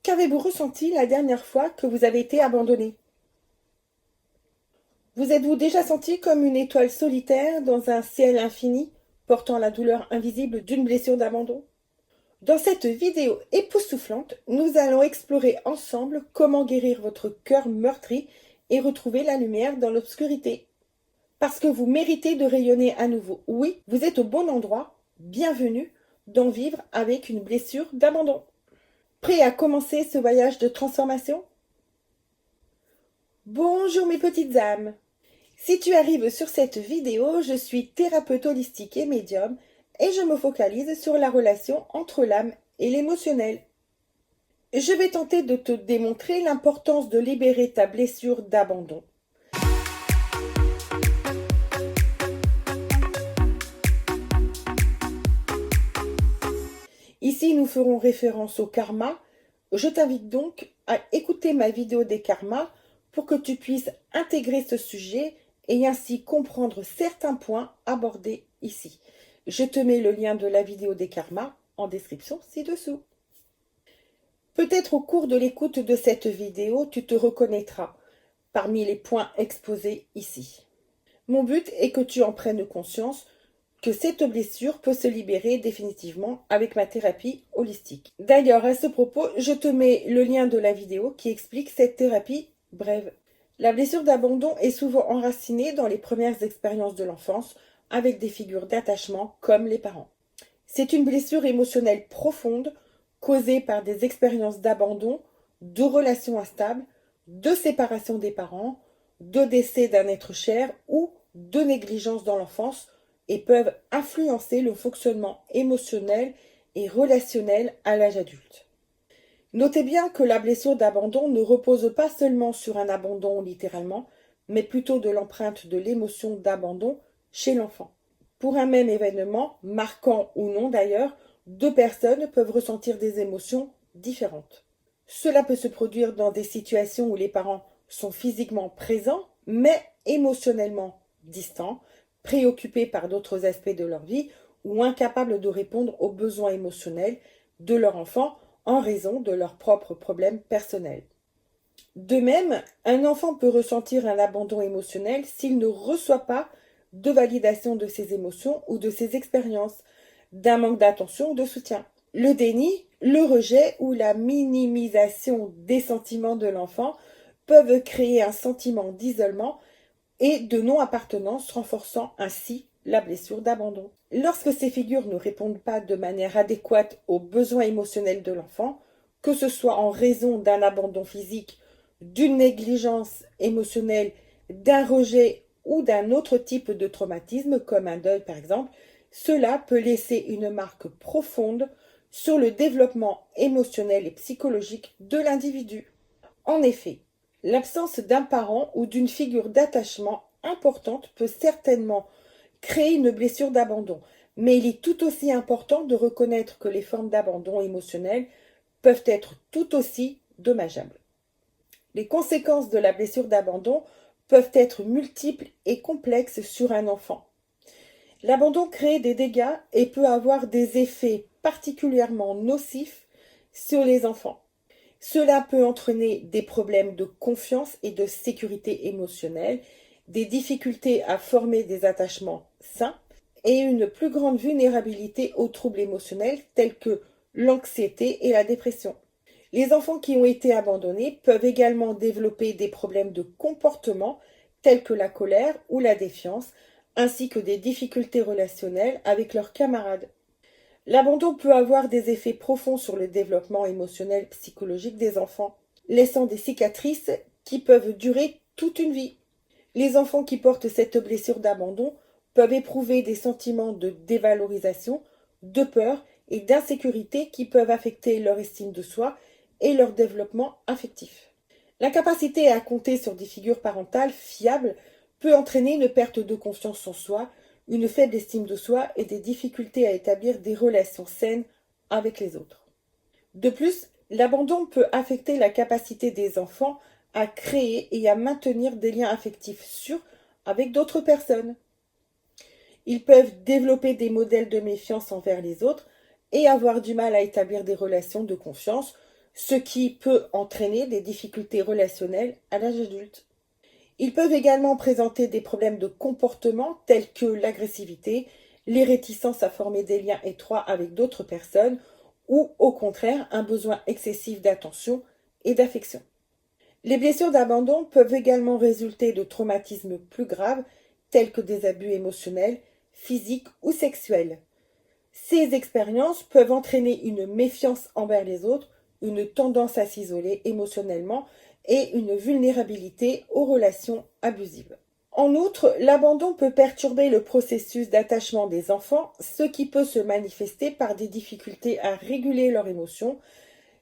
Qu'avez-vous ressenti la dernière fois que vous avez été abandonné? Vous êtes-vous déjà senti comme une étoile solitaire dans un ciel infini, portant la douleur invisible d'une blessure d'abandon? Dans cette vidéo époustouflante, nous allons explorer ensemble comment guérir votre cœur meurtri et retrouver la lumière dans l'obscurité. Parce que vous méritez de rayonner à nouveau. Oui, vous êtes au bon endroit. Bienvenue d'en vivre avec une blessure d'abandon. Prêt à commencer ce voyage de transformation? Bonjour mes petites âmes. Si tu arrives sur cette vidéo, je suis thérapeute holistique et médium et je me focalise sur la relation entre l'âme et l'émotionnel. Je vais tenter de te démontrer l'importance de libérer ta blessure d'abandon. Ici, nous ferons référence au karma. Je t'invite donc à écouter ma vidéo des karmas pour que tu puisses intégrer ce sujet et ainsi comprendre certains points abordés ici. Je te mets le lien de la vidéo des karmas en description ci-dessous. Peut-être au cours de l'écoute de cette vidéo, tu te reconnaîtras parmi les points exposés ici. Mon but est que tu en prennes conscience que cette blessure peut se libérer définitivement avec ma thérapie holistique. D'ailleurs, à ce propos, je te mets le lien de la vidéo qui explique cette thérapie brève. La blessure d'abandon est souvent enracinée dans les premières expériences de l'enfance avec des figures d'attachement comme les parents. C'est une blessure émotionnelle profonde causée par des expériences d'abandon, de relations instables, de séparation des parents, de décès d'un être cher ou de négligence dans l'enfance et peuvent influencer le fonctionnement émotionnel et relationnel à l'âge adulte. Notez bien que la blessure d'abandon ne repose pas seulement sur un abandon littéralement, mais plutôt de l'empreinte de l'émotion d'abandon chez l'enfant. Pour un même événement, marquant ou non d'ailleurs, deux personnes peuvent ressentir des émotions différentes. Cela peut se produire dans des situations où les parents sont physiquement présents, mais émotionnellement distants, préoccupés par d'autres aspects de leur vie ou incapables de répondre aux besoins émotionnels de leur enfant en raison de leurs propres problèmes personnels. De même, un enfant peut ressentir un abandon émotionnel s'il ne reçoit pas de validation de ses émotions ou de ses expériences, d'un manque d'attention ou de soutien. Le déni, le rejet ou la minimisation des sentiments de l'enfant peuvent créer un sentiment d'isolement et de non-appartenance, renforçant ainsi la blessure d'abandon. Lorsque ces figures ne répondent pas de manière adéquate aux besoins émotionnels de l'enfant, que ce soit en raison d'un abandon physique, d'une négligence émotionnelle, d'un rejet ou d'un autre type de traumatisme, comme un deuil par exemple, cela peut laisser une marque profonde sur le développement émotionnel et psychologique de l'individu. En effet, l'absence d'un parent ou d'une figure d'attachement importante peut certainement créer une blessure d'abandon, mais il est tout aussi important de reconnaître que les formes d'abandon émotionnel peuvent être tout aussi dommageables. Les conséquences de la blessure d'abandon peuvent être multiples et complexes sur un enfant. L'abandon crée des dégâts et peut avoir des effets particulièrement nocifs sur les enfants. Cela peut entraîner des problèmes de confiance et de sécurité émotionnelle, des difficultés à former des attachements sains et une plus grande vulnérabilité aux troubles émotionnels tels que l'anxiété et la dépression. Les enfants qui ont été abandonnés peuvent également développer des problèmes de comportement tels que la colère ou la défiance, ainsi que des difficultés relationnelles avec leurs camarades. L'abandon peut avoir des effets profonds sur le développement émotionnel psychologique des enfants, laissant des cicatrices qui peuvent durer toute une vie. Les enfants qui portent cette blessure d'abandon peuvent éprouver des sentiments de dévalorisation, de peur et d'insécurité qui peuvent affecter leur estime de soi et leur développement affectif. L'incapacité à compter sur des figures parentales fiables peut entraîner une perte de confiance en soi, une faible estime de soi et des difficultés à établir des relations saines avec les autres. De plus, l'abandon peut affecter la capacité des enfants à créer et à maintenir des liens affectifs sûrs avec d'autres personnes. Ils peuvent développer des modèles de méfiance envers les autres et avoir du mal à établir des relations de confiance, ce qui peut entraîner des difficultés relationnelles à l'âge adulte. Ils peuvent également présenter des problèmes de comportement tels que l'agressivité, les réticences à former des liens étroits avec d'autres personnes ou au contraire un besoin excessif d'attention et d'affection. Les blessures d'abandon peuvent également résulter de traumatismes plus graves tels que des abus émotionnels, physiques ou sexuels. Ces expériences peuvent entraîner une méfiance envers les autres, une tendance à s'isoler émotionnellement et une vulnérabilité aux relations abusives. En outre, l'abandon peut perturber le processus d'attachement des enfants, ce qui peut se manifester par des difficultés à réguler leurs émotions,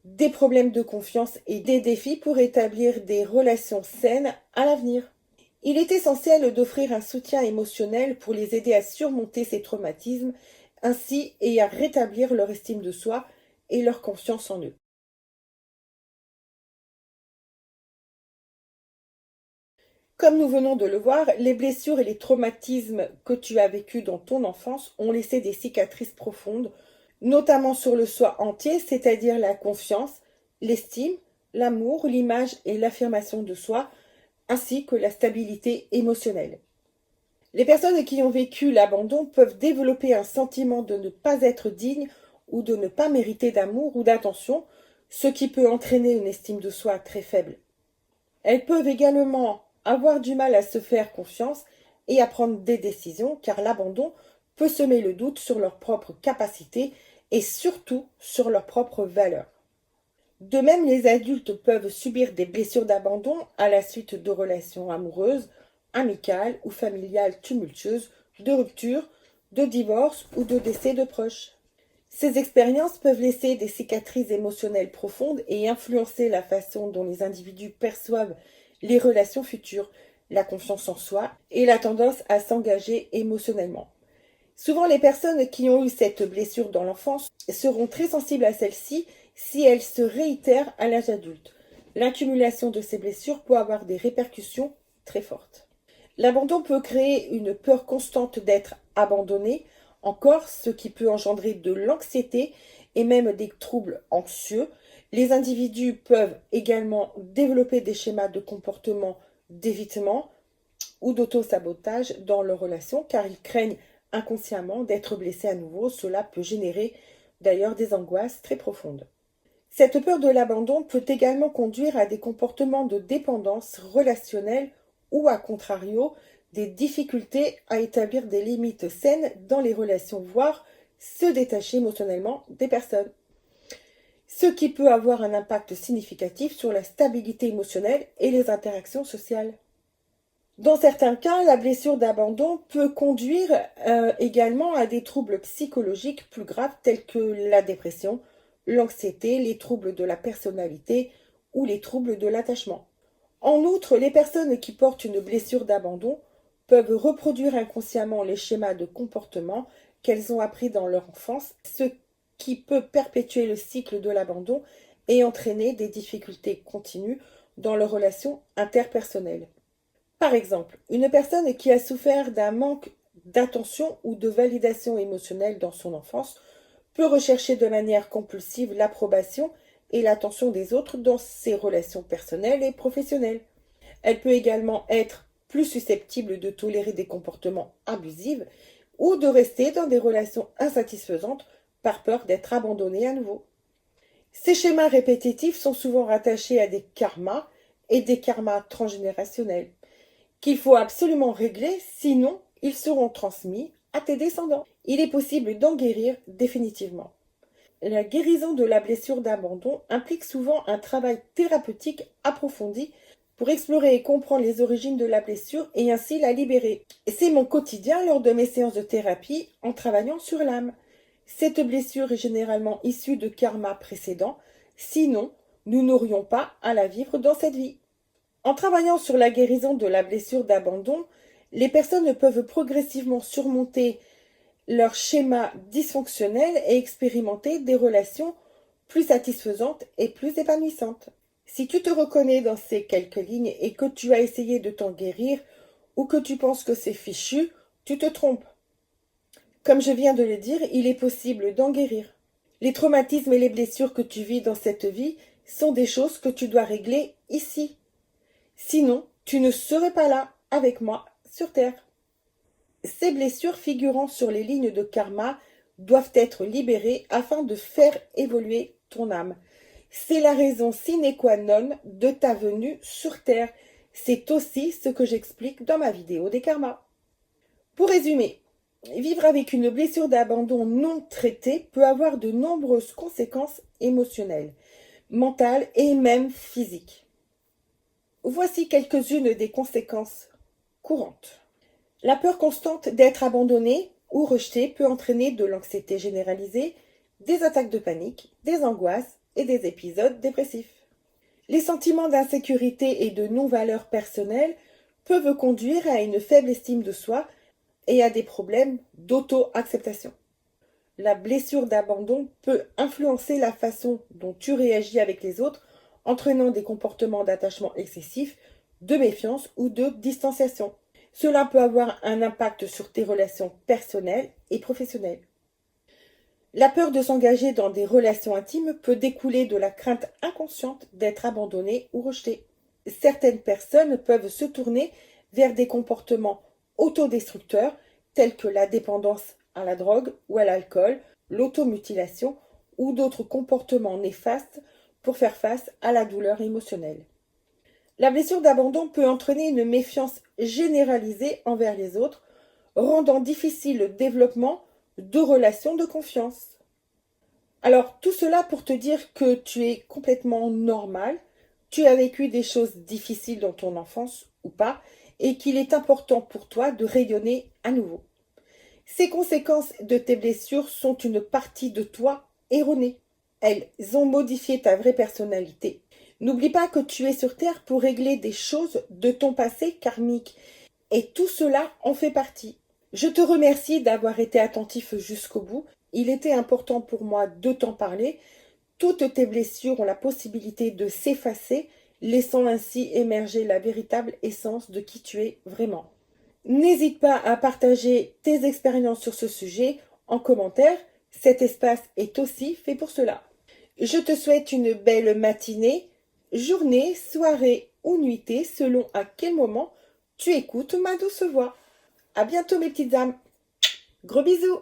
des problèmes de confiance et des défis pour établir des relations saines à l'avenir. Il est essentiel d'offrir un soutien émotionnel pour les aider à surmonter ces traumatismes ainsi et à rétablir leur estime de soi et leur confiance en eux. Comme nous venons de le voir, les blessures et les traumatismes que tu as vécus dans ton enfance ont laissé des cicatrices profondes, notamment sur le soi entier, c'est-à-dire la confiance, l'estime, l'amour, l'image et l'affirmation de soi, ainsi que la stabilité émotionnelle. Les personnes qui ont vécu l'abandon peuvent développer un sentiment de ne pas être digne ou de ne pas mériter d'amour ou d'attention, ce qui peut entraîner une estime de soi très faible. Elles peuvent également avoir du mal à se faire confiance et à prendre des décisions car l'abandon peut semer le doute sur leurs propres capacités et surtout sur leurs propres valeurs. De même, les adultes peuvent subir des blessures d'abandon à la suite de relations amoureuses, amicales ou familiales tumultueuses, de ruptures, de divorces ou de décès de proches. Ces expériences peuvent laisser des cicatrices émotionnelles profondes et influencer la façon dont les individus perçoivent les relations futures, la confiance en soi et la tendance à s'engager émotionnellement. Souvent, les personnes qui ont eu cette blessure dans l'enfance seront très sensibles à celle-ci si elle se réitère à l'âge adulte. L'accumulation de ces blessures peut avoir des répercussions très fortes. L'abandon peut créer une peur constante d'être abandonné, encore ce qui peut engendrer de l'anxiété et même des troubles anxieux. Les individus peuvent également développer des schémas de comportement d'évitement ou d'auto-sabotage dans leurs relations car ils craignent inconsciemment d'être blessés à nouveau. Cela peut générer d'ailleurs des angoisses très profondes. Cette peur de l'abandon peut également conduire à des comportements de dépendance relationnelle ou, à contrario, des difficultés à établir des limites saines dans les relations, voire se détacher émotionnellement des personnes. Ce qui peut avoir un impact significatif sur la stabilité émotionnelle et les interactions sociales. Dans certains cas, la blessure d'abandon peut conduire également à des troubles psychologiques plus graves tels que la dépression, l'anxiété, les troubles de la personnalité ou les troubles de l'attachement. En outre, les personnes qui portent une blessure d'abandon peuvent reproduire inconsciemment les schémas de comportement qu'elles ont appris dans leur enfance, ce qui peut perpétuer le cycle de l'abandon et entraîner des difficultés continues dans leurs relations interpersonnelles. Par exemple, une personne qui a souffert d'un manque d'attention ou de validation émotionnelle dans son enfance peut rechercher de manière compulsive l'approbation et l'attention des autres dans ses relations personnelles et professionnelles. Elle peut également être plus susceptible de tolérer des comportements abusifs ou de rester dans des relations insatisfaisantes par peur d'être abandonnée à nouveau. Ces schémas répétitifs sont souvent rattachés à des karmas et des karmas transgénérationnels qu'il faut absolument régler, sinon ils seront transmis à tes descendants. Il est possible d'en guérir définitivement. La guérison de la blessure d'abandon implique souvent un travail thérapeutique approfondi pour explorer et comprendre les origines de la blessure et ainsi la libérer. C'est mon quotidien lors de mes séances de thérapie en travaillant sur l'âme. Cette blessure est généralement issue de karma précédents, sinon nous n'aurions pas à la vivre dans cette vie. En travaillant sur la guérison de la blessure d'abandon, les personnes peuvent progressivement surmonter leur schéma dysfonctionnel et expérimenter des relations plus satisfaisantes et plus épanouissantes. Si tu te reconnais dans ces quelques lignes et que tu as essayé de t'en guérir ou que tu penses que c'est fichu, tu te trompes. Comme je viens de le dire, il est possible d'en guérir. Les traumatismes et les blessures que tu vis dans cette vie, sont des choses que tu dois régler ici. Sinon, tu ne serais pas là avec moi sur Terre. Ces blessures figurant sur les lignes de karma doivent être libérées afin de faire évoluer ton âme. C'est la raison sine qua non de ta venue sur Terre. C'est aussi ce que j'explique dans ma vidéo des karmas. Pour résumer, vivre avec une blessure d'abandon non traitée peut avoir de nombreuses conséquences émotionnelles, mentales et même physiques. Voici quelques-unes des conséquences courantes. La peur constante d'être abandonné ou rejeté peut entraîner de l'anxiété généralisée, des attaques de panique, des angoisses et des épisodes dépressifs. Les sentiments d'insécurité et de non-valeur personnelle peuvent conduire à une faible estime de soi et à des problèmes d'auto-acceptation. La blessure d'abandon peut influencer la façon dont tu réagis avec les autres, entraînant des comportements d'attachement excessif, de méfiance ou de distanciation. Cela peut avoir un impact sur tes relations personnelles et professionnelles. La peur de s'engager dans des relations intimes peut découler de la crainte inconsciente d'être abandonné ou rejeté. Certaines personnes peuvent se tourner vers des comportements autodestructeurs tels que la dépendance à la drogue ou à l'alcool, l'automutilation ou d'autres comportements néfastes pour faire face à la douleur émotionnelle. La blessure d'abandon peut entraîner une méfiance généralisée envers les autres, rendant difficile le développement de relations de confiance. Alors, tout cela pour te dire que tu es complètement normal, tu as vécu des choses difficiles dans ton enfance ou pas, et qu'il est important pour toi de rayonner à nouveau. Ces conséquences de tes blessures sont une partie de toi erronée. Elles ont modifié ta vraie personnalité. N'oublie pas que tu es sur Terre pour régler des choses de ton passé karmique, et tout cela en fait partie. Je te remercie d'avoir été attentif jusqu'au bout. Il était important pour moi de t'en parler. Toutes tes blessures ont la possibilité de s'effacer, laissant ainsi émerger la véritable essence de qui tu es vraiment. N'hésite pas à partager tes expériences sur ce sujet en commentaire. Cet espace est aussi fait pour cela. Je te souhaite une belle matinée, journée, soirée ou nuitée selon à quel moment tu écoutes ma douce voix. À bientôt mes petites âmes. Gros bisous.